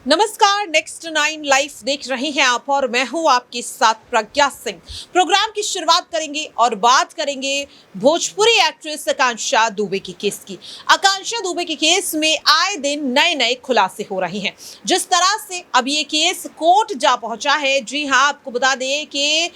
नमस्कार, next 9 live देख रहे हैं आप और मैं हूं आपके साथ प्रज्ञा सिंह। प्रोग्राम की शुरुआत करेंगे और बात करेंगे भोजपुरी एक्ट्रेस आकांक्षा दुबे के केस की। आकांक्षा दुबे के केस में आए दिन नए नए खुलासे हो रहे हैं। जिस तरह से अब ये केस कोर्ट जा पहुंचा है, जी हां, आपको बता दें कि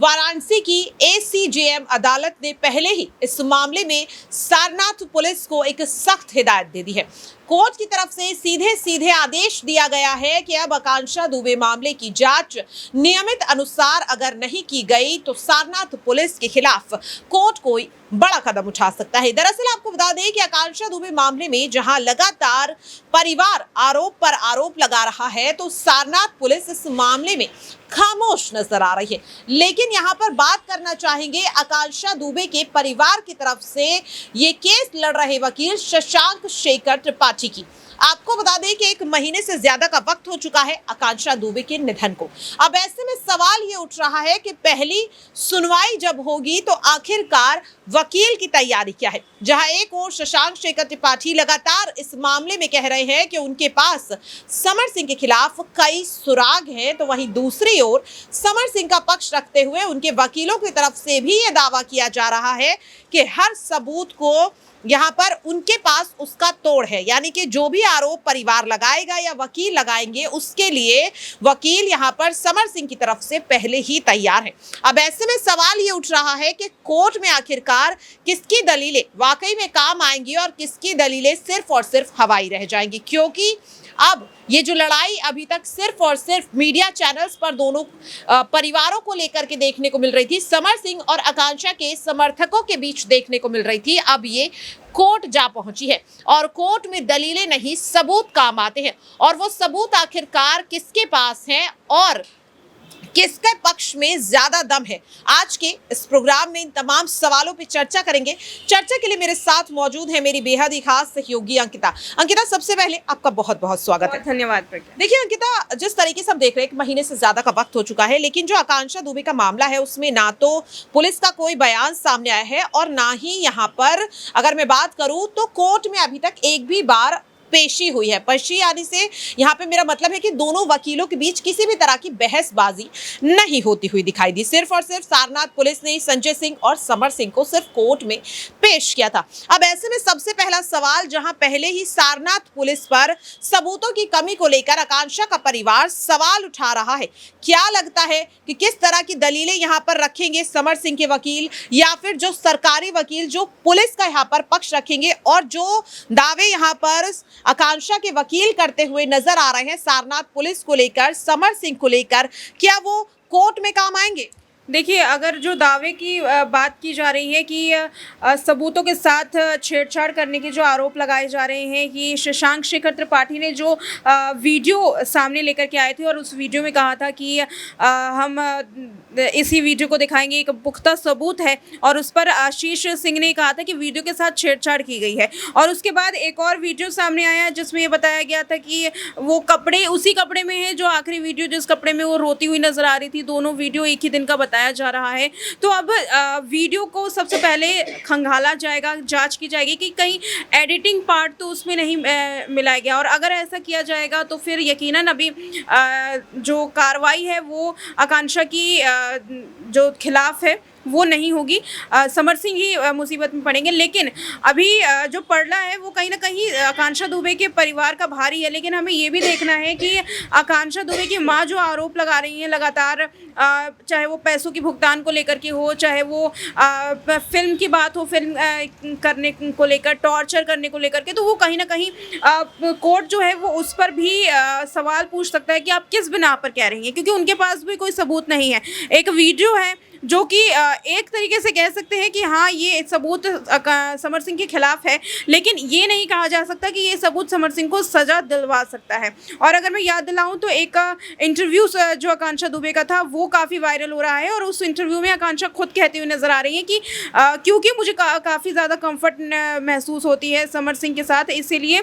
वाराणसी की ACJM अदालत ने पहले ही इस मामले में सारनाथ पुलिस को एक सख्त हिदायत दे दी है। कोर्ट की तरफ से सीधे सीधे आदेश दिया गया है कि अब आकांक्षा दुबे मामले की जांच नियमित अनुसार अगर नहीं की गई तो सारनाथ पुलिस के खिलाफ कोर्ट कोई बड़ा कदम उठा सकता है। दरअसल आपको बता दें कि आकांक्षा दुबे मामले में जहां लगातार परिवार आरोप पर आरोप लगा रहा है, तो सारनाथ पुलिस इस मामले में खामोश नजर आ रही है। लेकिन यहां पर बात करना चाहेंगे आकांक्षा दुबे के परिवार की तरफ से ये केस लड़ रहे वकील शशांक शेखर त्रिपाठी की। आपको बता दें कि 1 महीने से ज्यादा का वक्त हो चुका है आकांक्षा दुबे के निधन को। अब ऐसे में सवाल ये उठ रहा है कि पहली सुनवाई जब होगी तो आखिरकार वकील की तैयारी क्या है। जहां एक ओर शशांक शेखर त्रिपाठी लगातार इस मामले में कह रहे हैं कि उनके पास समर सिंह के खिलाफ कई सुराग हैं, तो वहीं दूसरी ओर समर सिंह का पक्ष रखते हुए उनके वकीलों की तरफ से भी ये दावा किया जा रहा है कि हर सबूत को यहाँ पर उनके पास उसका तोड़ है, यानी कि जो भी आरोप परिवार लगाएगा या वकील लगाएंगे उसके लिए वकील यहाँ पर समर सिंह की तरफ से पहले ही तैयार है। अब ऐसे में सवाल ये उठ रहा है कि कोर्ट में आखिरकार किसकी दलीलें वाकई में काम आएंगी और किसकी दलीलें सिर्फ और सिर्फ हवाई रह जाएंगी, क्योंकि अब ये जो लड़ाई अभी तक सिर्फ और सिर्फ मीडिया चैनल्स पर दोनों परिवारों को लेकर के देखने को मिल रही थी, समर सिंह और आकांक्षा के समर्थकों के बीच देखने को मिल रही थी, अब ये कोर्ट जा पहुंची है और कोर्ट में दलीलें नहीं सबूत काम आते हैं। और वो सबूत आखिरकार किसके पास हैं और किसके पक्ष में ज्यादा दम है, आज के इस प्रोग्राम में इन तमाम सवालों पे चर्चा करेंगे। चर्चा के लिए मेरे साथ मौजूद है मेरी बेहद ही खास सहयोगी अंकिता। अंकिता, सबसे पहले आपका बहुत बहुत स्वागत है। धन्यवाद। देखिए अंकिता, जिस तरीके से हम देख रहे हैं 1 महीने से ज्यादा का वक्त हो चुका है, लेकिन जो आकांक्षा दुबे का मामला है उसमें ना तो पुलिस का कोई बयान सामने आया है और ना ही यहाँ पर अगर मैं बात करूं तो कोर्ट में अभी तक एक भी बार पेशी हुई है। पेशी यानी से यहाँ पे मेरा मतलब है कि दोनों वकीलों के बीच किसी भी तरह की बहसबाजी नहीं होती हुई दिखाई दी। सिर्फ और सिर्फ सारनाथ पुलिस ने संजय सिंह और समर सिंह को सिर्फ कोर्ट में पेश किया था। अब ऐसे में सबसे पहला सवाल, जहां पहले ही सारनाथ पुलिस पर सबूतों की कमी को लेकर आकांक्षा का परिवार सवाल उठा रहा है, क्या लगता है कि किस तरह की दलीलें यहाँ पर रखेंगे समर सिंह के वकील या फिर जो सरकारी वकील जो पुलिस का यहाँ पर पक्ष रखेंगे, और जो दावे यहाँ पर आकांक्षा के वकील करते हुए नजर आ रहे हैं सारनाथ पुलिस को लेकर, समर सिंह को लेकर, क्या वो कोर्ट में काम आएंगे? देखिए, अगर जो दावे की बात की जा रही है कि सबूतों के साथ छेड़छाड़ करने के जो आरोप लगाए जा रहे हैं कि शशांक शेखर त्रिपाठी ने जो वीडियो सामने लेकर के आए थे और उस वीडियो में कहा था कि हम इसी वीडियो को दिखाएंगे, एक पुख्ता सबूत है, और उस पर आशीष सिंह ने कहा था कि वीडियो के साथ छेड़छाड़ की गई है। और उसके बाद एक और वीडियो सामने आया जिसमें ये बताया गया था कि वो कपड़े उसी कपड़े में है जो आखिरी वीडियो जिस कपड़े में वो रोती हुई नजर आ रही थी। दोनों वीडियो एक ही दिन का बताया जा रहा है। तो अब वीडियो को सबसे पहले खंगाला जाएगा, जांच की जाएगी कि कहीं एडिटिंग पार्ट तो उसमें नहीं मिलाया गया, और अगर ऐसा किया जाएगा तो फिर यकीनन अभी जो कार्रवाई है वो आकांक्षा की जो खिलाफ है वो नहीं होगी, समर सिंह ही मुसीबत में पड़ेंगे। लेकिन अभी जो पड़ला है वो कहीं ना कहीं आकांक्षा दुबे के परिवार का भारी है। लेकिन हमें ये भी देखना है कि आकांक्षा दुबे की माँ जो आरोप लगा रही है लगातार, चाहे वो पैसों की भुगतान को लेकर के हो, चाहे वो फिल्म की बात हो, फिल्म करने को लेकर, टॉर्चर करने को लेकर के, तो वो कहीं ना कहीं कोर्ट जो है वो उस पर भी सवाल पूछ सकता है कि आप किस बिना पर कह रही हैं, क्योंकि उनके पास भी कोई सबूत नहीं है। एक वीडियो है जो कि एक तरीके से कह सकते हैं कि हाँ ये सबूत समर सिंह के खिलाफ है, लेकिन ये नहीं कहा जा सकता कि ये सबूत समर सिंह को सजा दिलवा सकता है। और अगर मैं याद दिलाऊं तो एक इंटरव्यू जो आकांक्षा दुबे का था वो काफ़ी वायरल हो रहा है, और उस इंटरव्यू में आकांक्षा खुद कहती हुई नजर आ रही है कि क्योंकि मुझे काफ़ी ज़्यादा कंफर्ट महसूस होती है समर सिंह के साथ, इसीलिए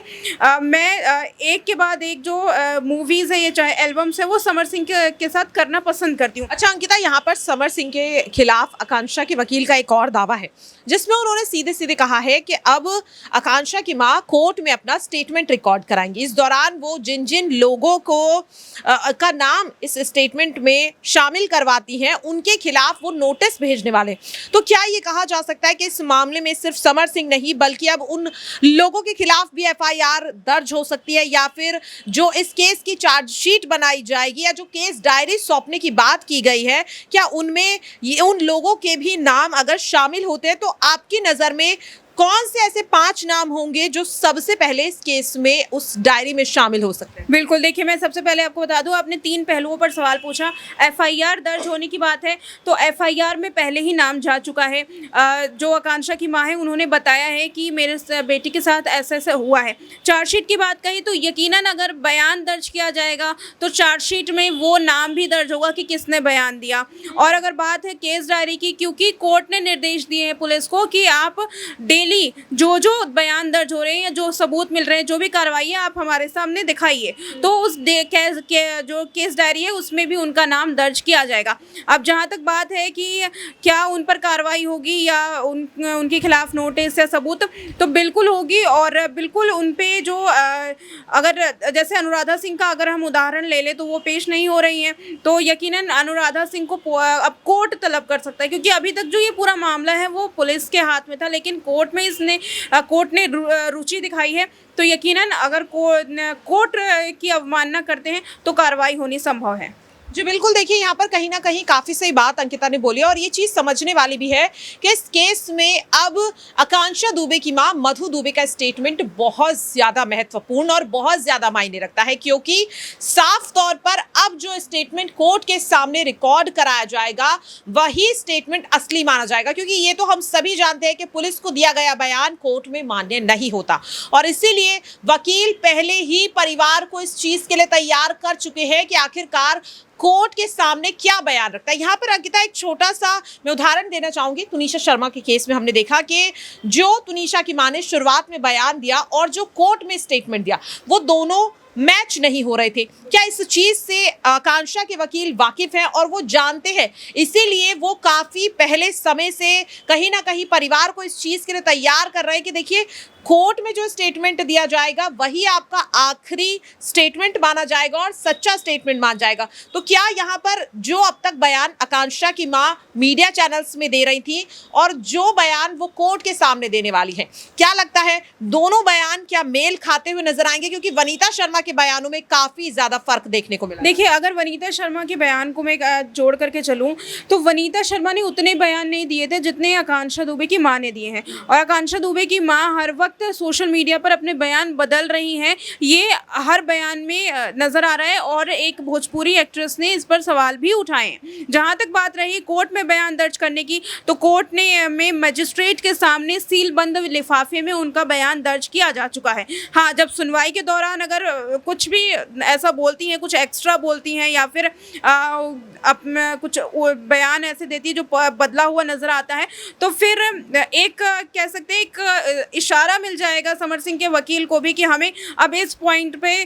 मैं एक के बाद एक जो मूवीज़ है या चाहे एल्बम्स है वो समर सिंह के साथ करना पसंद करती हूँ। अच्छा अंकिता, यहाँ पर समर सिंह के के खिलाफ आकांक्षा के वकील का एक और दावा है जिसमें उन्होंने सीधे सीधे कहा है कि अब आकांक्षा की मां कोर्ट में अपना स्टेटमेंट रिकॉर्ड कराएंगी। इस दौरान वो जिन जिन लोगों को का नाम इस स्टेटमेंट में शामिल करवाती हैं उनके खिलाफ वो नोटिस भेजने वाले। तो क्या ये कहा जा सकता है कि इस मामले में सिर्फ समर सिंह नहीं बल्कि अब उन लोगों के खिलाफ भी एफआईआर दर्ज हो सकती है, या फिर जो इस केस की चार्जशीट बनाई जाएगी या जो केस डायरी सौंपने की बात की गई है, क्या उनमें उन लोगों के भी नाम अगर शामिल होते हैं तो आपकी नजर में कौन से ऐसे 5 नाम होंगे जो सबसे पहले इस केस में उस डायरी में शामिल हो सकते हैं? बिल्कुल, देखिए मैं सबसे पहले आपको बता दूं, आपने 3 पहलुओं पर सवाल पूछा। एफआईआर दर्ज होने की बात है तो एफआईआर में पहले ही नाम जा चुका है। जो आकांक्षा की मां है उन्होंने बताया है कि मेरे बेटी के साथ ऐसा ऐसा हुआ है। चार्जशीट की बात कही तो यकीनन अगर बयान दर्ज किया जाएगा तो चार्जशीट में वो नाम भी दर्ज होगा कि किसने बयान दिया। और अगर बात है केस डायरी की, क्योंकि कोर्ट ने निर्देश दिए हैं पुलिस को कि आप जो जो बयान दर्ज हो रहे हैं या जो सबूत मिल रहे हैं, जो भी कार्रवाई है आप हमारे सामने दिखाइए, तो उस जो केस डायरी है उसमें भी उनका नाम दर्ज किया जाएगा। अब जहां तक बात है कि क्या उन पर कार्रवाई होगी या उनके खिलाफ नोटिस या सबूत, तो बिल्कुल होगी। और बिल्कुल उन पे जो अगर जैसे अनुराधा सिंह का अगर हम उदाहरण ले लें तो वो पेश नहीं हो रही हैं, तो यकीनन अनुराधा सिंह को अब कोर्ट तलब कर सकता है, क्योंकि अभी तक जो ये पूरा मामला है वो पुलिस के हाथ में था, लेकिन कोर्ट में कोर्ट ने रुचि दिखाई है। तो यकीनन अगर कोर्ट की अवमानना करते हैं तो कार्रवाई होनी संभव है। जी बिल्कुल, देखिए यहाँ पर कहीं ना कहीं काफ़ी सही बात अंकिता ने बोली और ये चीज़ समझने वाली भी है कि इस केस में अब आकांक्षा दुबे की मां मधु दुबे का स्टेटमेंट बहुत ज़्यादा महत्वपूर्ण और बहुत ज़्यादा मायने रखता है, क्योंकि साफ तौर पर अब जो स्टेटमेंट कोर्ट के सामने रिकॉर्ड कराया जाएगा वही स्टेटमेंट असली माना जाएगा, क्योंकि ये तो हम सभी जानते हैं कि पुलिस को दिया गया बयान कोर्ट में मान्य नहीं होता और इसीलिए वकील पहले ही परिवार को इस चीज़ के लिए तैयार कर चुके हैं कि आखिरकार कोर्ट के सामने क्या बयान रखता है। यहाँ पर अंकिता एक छोटा सा मैं उदाहरण देना चाहूंगी। तुनिशा शर्मा के केस में हमने देखा कि जो तुनिशा की मां ने शुरुआत में बयान दिया और जो कोर्ट में स्टेटमेंट दिया वो दोनों मैच नहीं हो रहे थे। क्या इस चीज से आकांक्षा के वकील वाकिफ हैं और वो जानते हैं, इसीलिए वो काफी पहले समय से कहीं ना कहीं परिवार को इस चीज के लिए तैयार कर रहे हैं कि देखिए कोर्ट में जो स्टेटमेंट दिया जाएगा वही आपका आखिरी स्टेटमेंट माना जाएगा और सच्चा स्टेटमेंट माना जाएगा। तो क्या यहाँ पर जो अब तक बयान आकांक्षा की मां मीडिया चैनल्स में दे रही थी और जो बयान वो कोर्ट के सामने देने वाली है, क्या लगता है दोनों बयान क्या मेल खाते हुए नजर आएंगे? क्योंकि वनीता शर्मा के बयानों में काफी ज्यादा फर्क देखने को मिला। देखिए, अगर वनीता शर्मा के बयान को मैं जोड़ करके चलूं तो वनीता शर्मा ने उतने बयान नहीं दिए थे जितने आकांक्षा दुबे की मां ने दिए हैं, और आकांक्षा दुबे की मां हर वक्त सोशल मीडिया पर अपने बयान बदल रही हैं, ये हर बयान में नजर आ रहा है। और एक भोजपुरी एक्ट्रेस ने इस पर सवाल भी उठाए हैं। जहां तक बात रही कोर्ट में बयान दर्ज करने की, तो कोर्ट ने में मजिस्ट्रेट के सामने सील बंद लिफाफे में उनका बयान दर्ज किया जा चुका है। हाँ, जब सुनवाई के दौरान अगर कुछ भी ऐसा बोलती हैं, कुछ एक्स्ट्रा बोलती हैं या फिर कुछ बयान ऐसे देती है जो बदला हुआ नजर आता है, तो फिर एक कह सकते हैं एक इशारा मिल जाएगा समर सिंह के वकील को भी कि हमें अब इस पॉइंट पे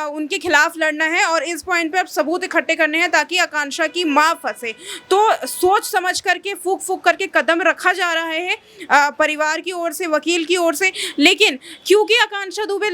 उनके खिलाफ लड़ना है और इस पॉइंट पे अब सबूत इकट्ठे करने हैं ताकि आकांक्षा की मां फंसे। तो सोच समझ करके फूक फूक करके कदम रखा जा रहा है परिवार की ओर से, वकील की ओर से। लेकिन क्योंकि आकांक्षा दुबे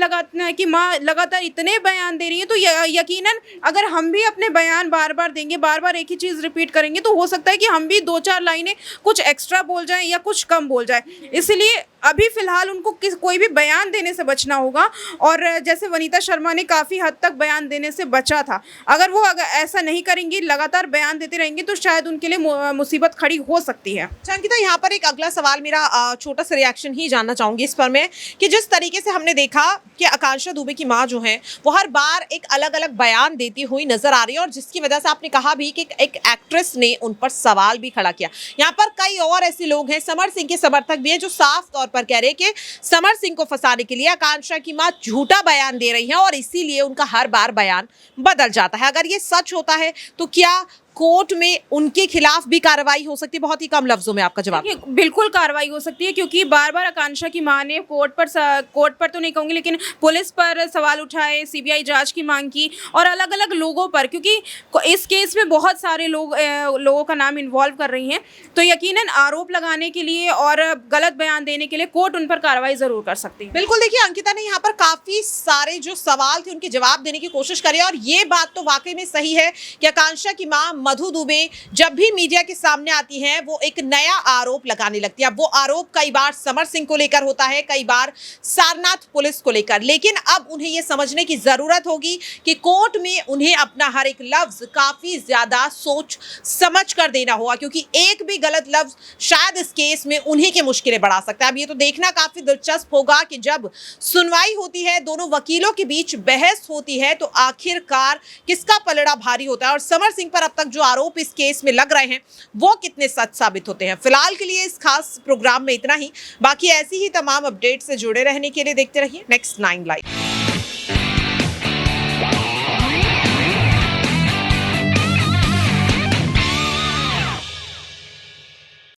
की मां लगातार इतने बयान दे रही है, तो यकीनन अगर हम भी अपने बयान बार बार देंगे, बार बार एक ही चीज़ रिपीट करेंगे, तो हो सकता है कि हम भी 2-4 लाइनें कुछ एक्स्ट्रा बोल जाएं या कुछ कम बोल जाएं। इसलिए अभी फिलहाल उनको कोई भी बयान देने से बचना होगा। और जैसे वनीता शर्मा ने काफ़ी हद तक बयान देने से बचा था, अगर वो ऐसा नहीं करेंगी, लगातार बयान देते रहेंगे, तो शायद उनके लिए मुसीबत खड़ी हो सकती है। अंकिता, यहाँ पर एक अगला सवाल मेरा छोटा सा रिएक्शन ही जानना चाहूंगी इस पर मैं, कि जिस तरीके से हमने देखा कि आकांक्षा दुबे की मां जो है वो हर बार एक अलग अलग बयान देती हुई नजर आ रही है और जिसकी वजह से आपने कहा भी कि एक एक्ट्रेस ने उन पर सवाल भी खड़ा किया। यहाँ पर कई और ऐसे लोग हैं, समर सिंह के समर्थक भी हैं, जो साफ तौर पर कह रहे हैं कि समर सिंह को फंसाने के लिए आकांक्षा की मां झूठा बयान दे रही है और इसीलिए उनका हर बार बयान बदल जाता है। अगर ये सच होता है तो क्या कोर्ट में उनके खिलाफ भी कार्रवाई हो सकती है? बहुत ही कम लफ्जों में आपका जवाब। देखिए, बिल्कुल कार्रवाई हो सकती है क्योंकि बार बार आकांक्षा की मां ने कोर्ट पर तो नहीं कहूंगी लेकिन पुलिस पर सवाल उठाए, सीबीआई जांच की मांग की और अलग अलग लोगों पर, क्योंकि इस केस में बहुत सारे लोगों का नाम इन्वॉल्व कर रही हैं, तो यकीनन आरोप लगाने के लिए और गलत बयान देने के लिए कोर्ट उन पर कार्रवाई जरूर कर सकती है। बिल्कुल, देखिए अंकिता ने यहाँ पर काफी सारे जो सवाल थे उनके जवाब देने की कोशिश करी और ये बात तो वाकई में सही है कि आकांक्षा की मां मधु दुबे जब भी मीडिया के सामने आती हैं वो एक नया आरोप लगाने लगती है। अब वो आरोप कई बार समर सिंह को लेकर होता है, कई बार सारनाथ पुलिस को लेकर, लेकिन अब उन्हें ये समझने की जरूरत होगी कि कोर्ट में उन्हें अपना हर एक लफ्ज काफी ज्यादा सोच समझ कर देना होगा, क्योंकि एक भी गलत लफ्ज शायद इस केस में उन्हीं की मुश्किलें बढ़ा सकता है। अब ये तो देखना काफी दिलचस्प होगा कि जब सुनवाई होती है, दोनों वकीलों के बीच बहस होती है, तो आखिरकार किसका पलड़ा भारी होता है और समर सिंह पर अब तक जो आरोप इस केस में लग रहे हैं वो कितने सच साबित होते हैं। फिलहाल के लिए इस खास प्रोग्राम में इतना ही। बाकी ऐसी ही तमाम अपडेट से जुड़े रहने के लिए देखते रहिए नेक्स्ट 9 लाइव।